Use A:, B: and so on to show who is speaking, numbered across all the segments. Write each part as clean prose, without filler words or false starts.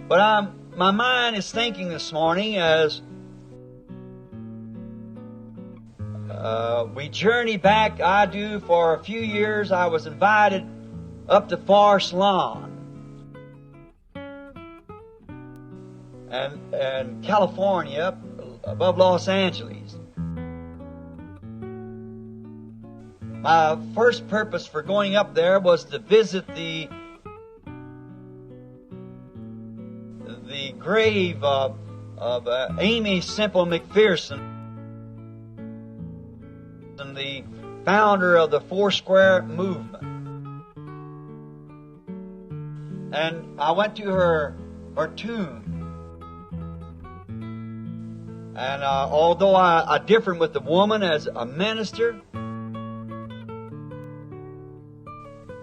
A: But my mind is thinking this morning as we journey back. I do for a few years. I was invited up to Forest Lawn and California, up above Los Angeles. My first purpose for going up there was to visit the grave of Amy Semple McPherson, and the founder of the Foursquare movement. And I went to her tomb. And although I differed with the woman as a minister,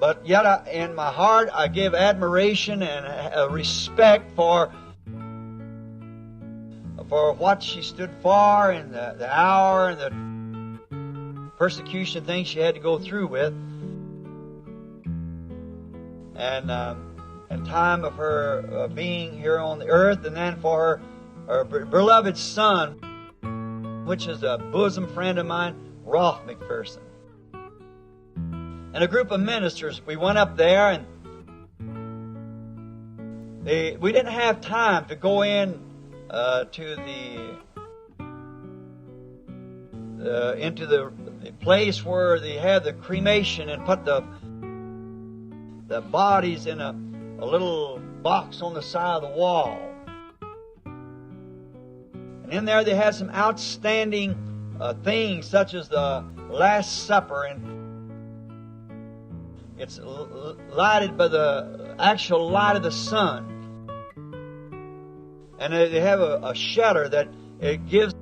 A: but yet in my heart I give admiration and respect for what she stood for in the hour and the persecution things she had to go through with, and time of her being here on the earth, and then for her beloved son, which is a bosom friend of mine, Rolf McPherson. And a group of ministers, we went up there, and we didn't have time to go in to into the place where they have the cremation and put the bodies in a little box on the side of the wall. And in there they had some outstanding things, such as the Last Supper, and it's lighted by the actual light of the sun. And they have a shutter that it gives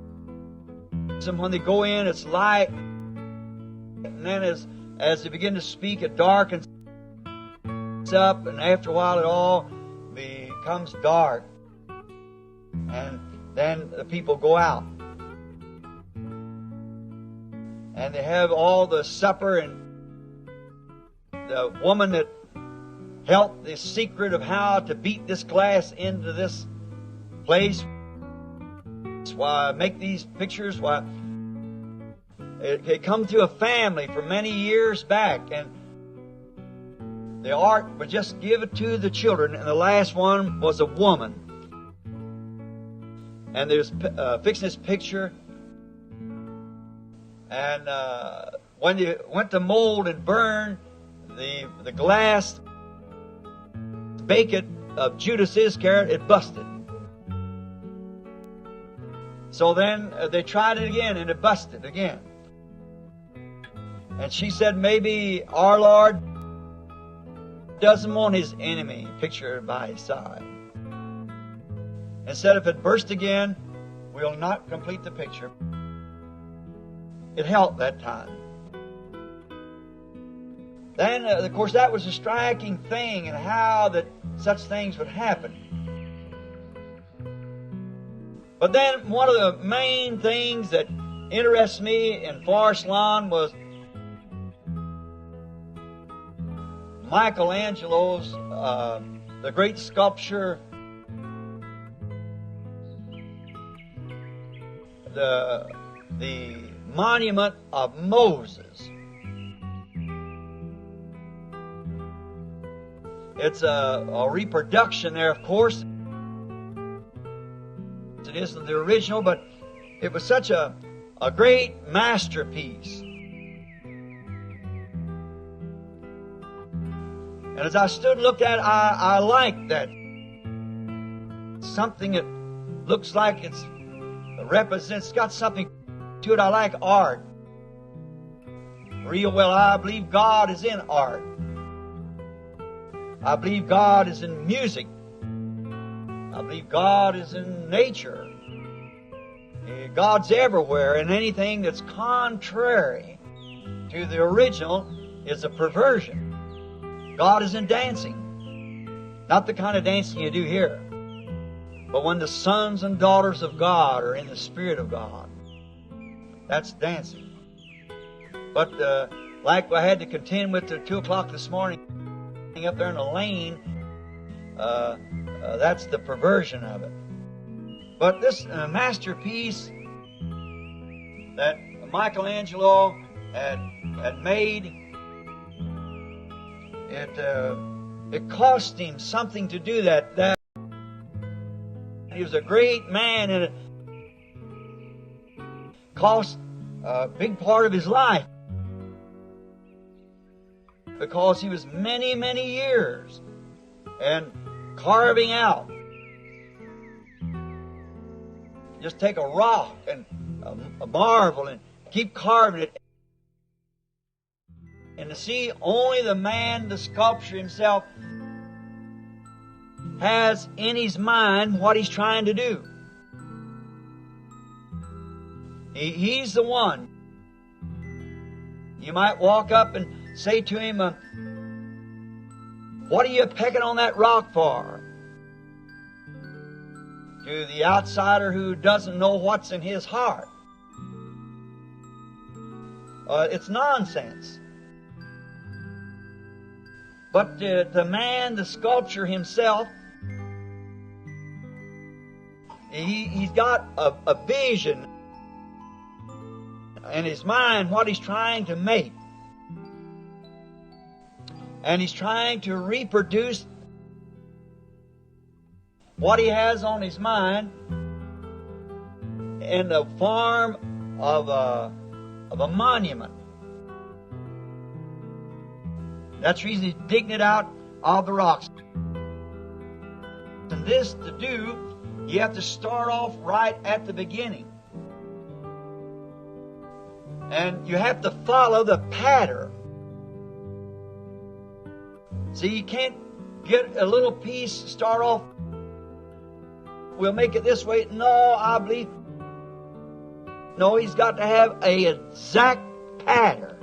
A: them when they go in, it's light. And then as they begin to speak, it darkens up, and after a while it all becomes dark. And then the people go out. And they have all the supper, and the woman that helped the secret of how to beat this glass into this place, why make these pictures, why it come to a family for many years back, and the art would just give it to the children, and the last one was a woman, and there's fixing this picture, and when they went to mold and burn the glass, bake it of Judas Iscariot, it busted. So then they tried it again, and it busted again. And she said, maybe our Lord doesn't want His enemy pictured by His side. And said, if it burst again, we'll not complete the picture. It helped that time. Then, of course, that was a striking thing, and how that such things would happen. But then one of the main things that interests me in Forest Lawn was Michelangelo's, the great sculpture, the monument of Moses. It's a reproduction there, of course. It isn't the original, but it was such a great masterpiece. And as I stood and looked at it, I liked that. Something that looks like it represents, got something to it. I like art real well. I believe God is in art. I believe God is in music. I believe God is in nature. God's everywhere, and anything that's contrary to the original is a perversion. God is in dancing. Not the kind of dancing you do here, but when the sons and daughters of God are in the Spirit of God, that's dancing. But like I had to contend with at 2 o'clock this morning, up there in the lane, That's the perversion of it. But this masterpiece that Michelangelo had made, it cost him something to do that. He was a great man, and it cost a big part of his life, because he was many, many years and carving out. Just take a rock and a marble and keep carving it. And to see only the man, the sculptor himself, has in his mind what he's trying to do. He's the one. You might walk up and say to him, what are you pecking on that rock for? To the outsider who doesn't know what's in his heart, it's nonsense. But the man, the sculptor himself, he's got a vision in his mind, what he's trying to make. And he's trying to reproduce what he has on his mind in the form of a monument. That's the reason he's digging it out of the rocks. And this to do, you have to start off right at the beginning. And you have to follow the pattern. See, you can't get a little piece, start off, we'll make it this way. No, I believe. No, he's got to have an exact pattern.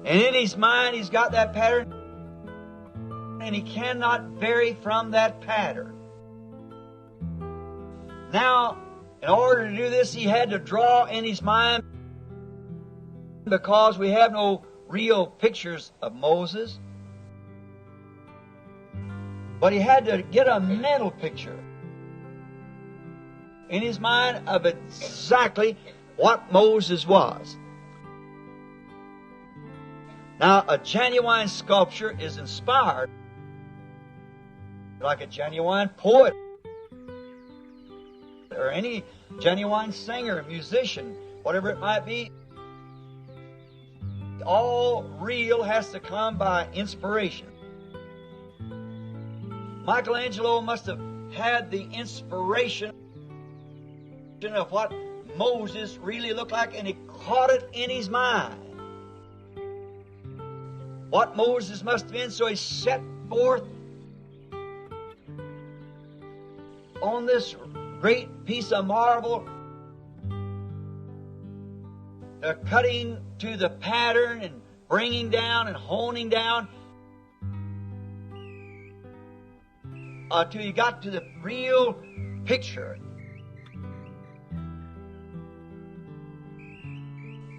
A: And in his mind, he's got that pattern, and he cannot vary from that pattern. Now, in order to do this, he had to draw in his mind, because we have no real pictures of Moses. But he had to get a mental picture in his mind of exactly what Moses was. Now, a genuine sculpture is inspired like a genuine poet or any genuine singer, musician, whatever it might be. All real has to come by inspiration. Michelangelo must have had the inspiration of what Moses really looked like, and he caught it in his mind. What Moses must have been, so he set forth on this great piece of marble, cutting to the pattern and bringing down and honing down till you got to the real picture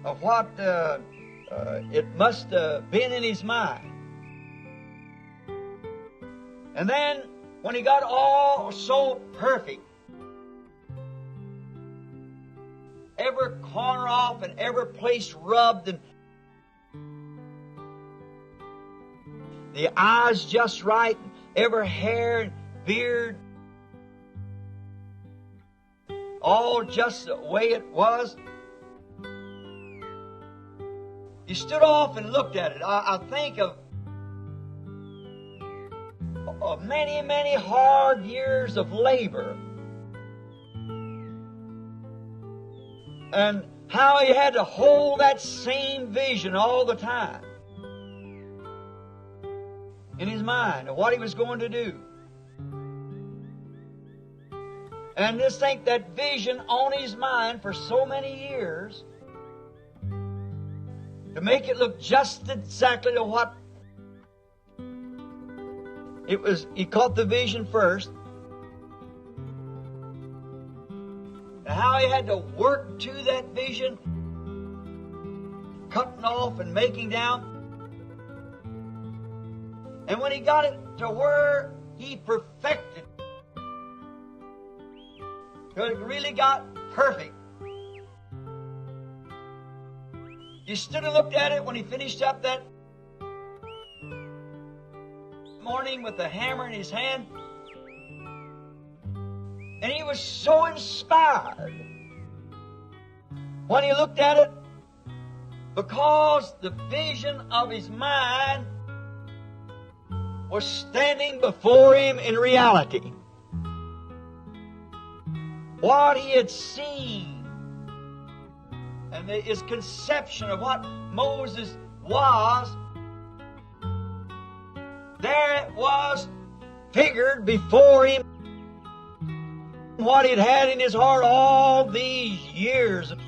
A: of what it must have been in his mind. And then when he got all so perfect, every corner off and every place rubbed, and the eyes just right, every hair and beard all just the way it was. You stood off and looked at it. I think of many, many hard years of labor, and how he had to hold that same vision all the time in his mind of what he was going to do. And just think that vision on his mind for so many years, to make it look just exactly to what it was. He caught the vision first, and how he had to work to that vision, cutting off and making down, And when he got it to where he perfected, till it really got perfect, he stood and looked at it when he finished up that morning with the hammer in his hand. And he was so inspired when he looked at it, because the vision of his mind was standing before him in reality. What he had seen and his conception of what Moses was, there it was figured before him. What he'd had in his heart all these years of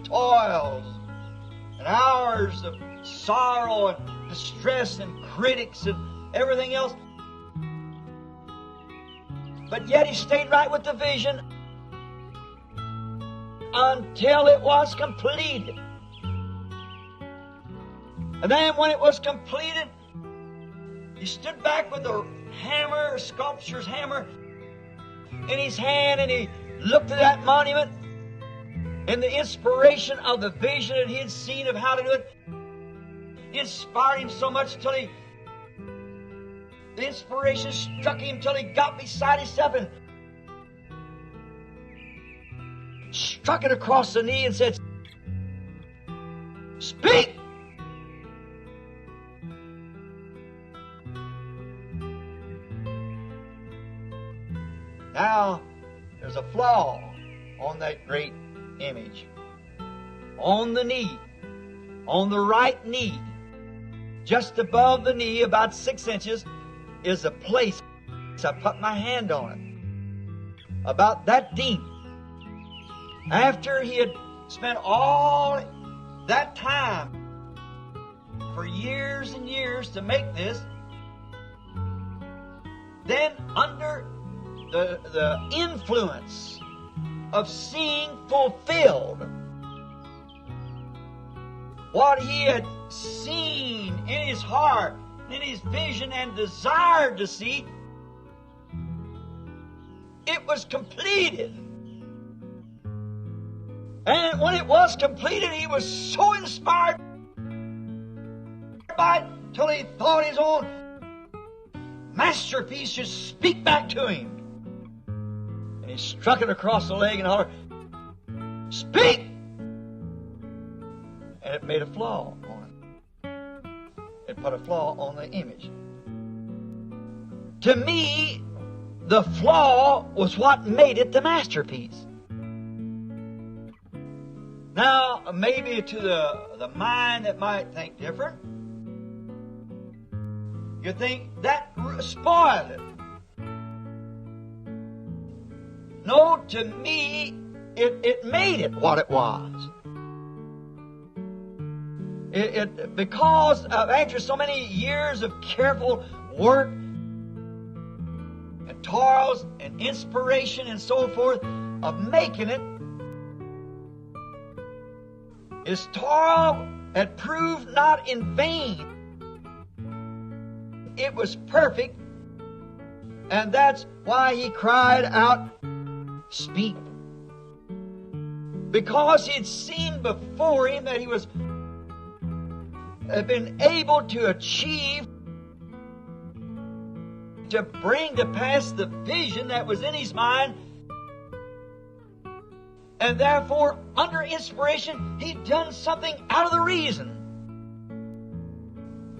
A: toils and hours of sorrow and distress and critics and everything else. But yet he stayed right with the vision until it was completed. And then when it was completed, he stood back with the hammer, sculpture's hammer, in his hand, and he looked at that monument, and the inspiration of the vision that he had seen of how to do it inspired him so much till the inspiration struck him till he got beside himself and struck it across the knee and said, "Speak!" Now, there's a flaw on that great image. On the knee, on the right knee, just above the knee, about 6 inches, is a place. I put my hand on it. About that deep. After he had spent all that time, for years and years to make this, then under the influence of seeing fulfilled what he had seen in his heart, in his vision, and desired to see, it was completed. And when it was completed, he was so inspired by it till he thought his own masterpiece should speak back to him. And he struck it across the leg and hollered, "Speak!" And it made a flaw on it. It put a flaw on the image. To me, the flaw was what made it the masterpiece. Now, maybe to the mind that might think different, you think that spoiled it. No, to me, it made it what it was. Because of after so many years of careful work and toils and inspiration and so forth of making it, his toil had proved not in vain. It was perfect, and that's why he cried out, "Speak." Because he had seen before him that he had been able to achieve, to bring to pass the vision that was in his mind. And therefore, under inspiration, he'd done something out of the reason,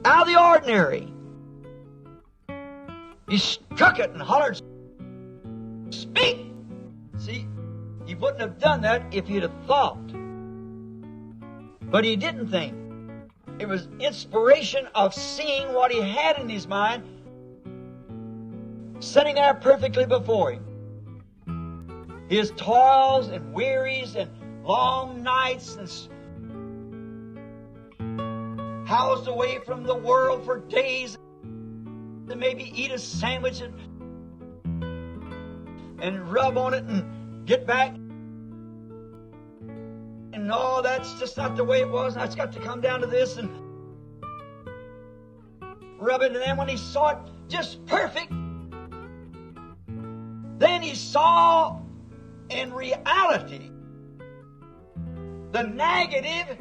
A: out of the ordinary. He struck it and hollered, "Speak!" See, he wouldn't have done that if he'd have thought. But he didn't think. It was inspiration of seeing what he had in his mind, sitting there perfectly before him. His toils and wearies and long nights and housed away from the world for days, to maybe eat a sandwich and rub on it and get back. And no, that's just not the way it was. It's got to come down to this. And rubbing, and then when he saw it just perfect, then he saw in reality the negative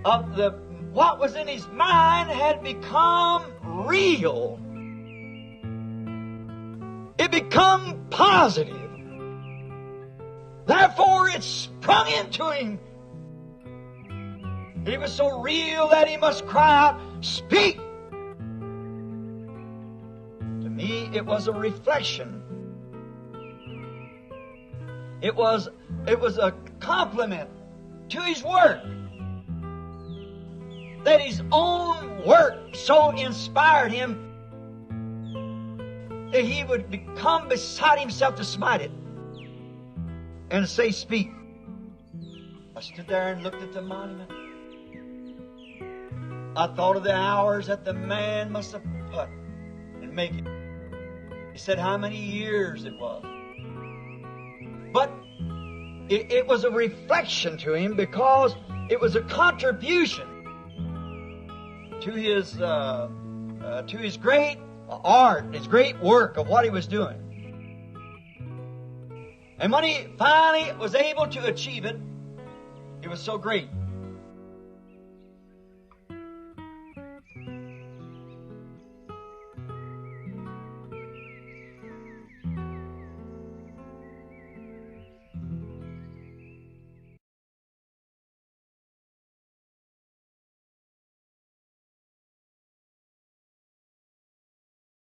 A: of what was in his mind had become real. It become positive. Therefore it sprung into him. It was so real that he must cry out, "Speak!" To me, it was a reflection. It was a compliment to his work. That his own work so inspired him that he would become beside himself to smite it and say, "Speak." I stood there and looked at the monument. I thought of the hours that the man must have put in making it. He said how many years it was. But it was a reflection to him because it was a contribution to his great art, his great work of what he was doing. And when he finally was able to achieve it, it was so great.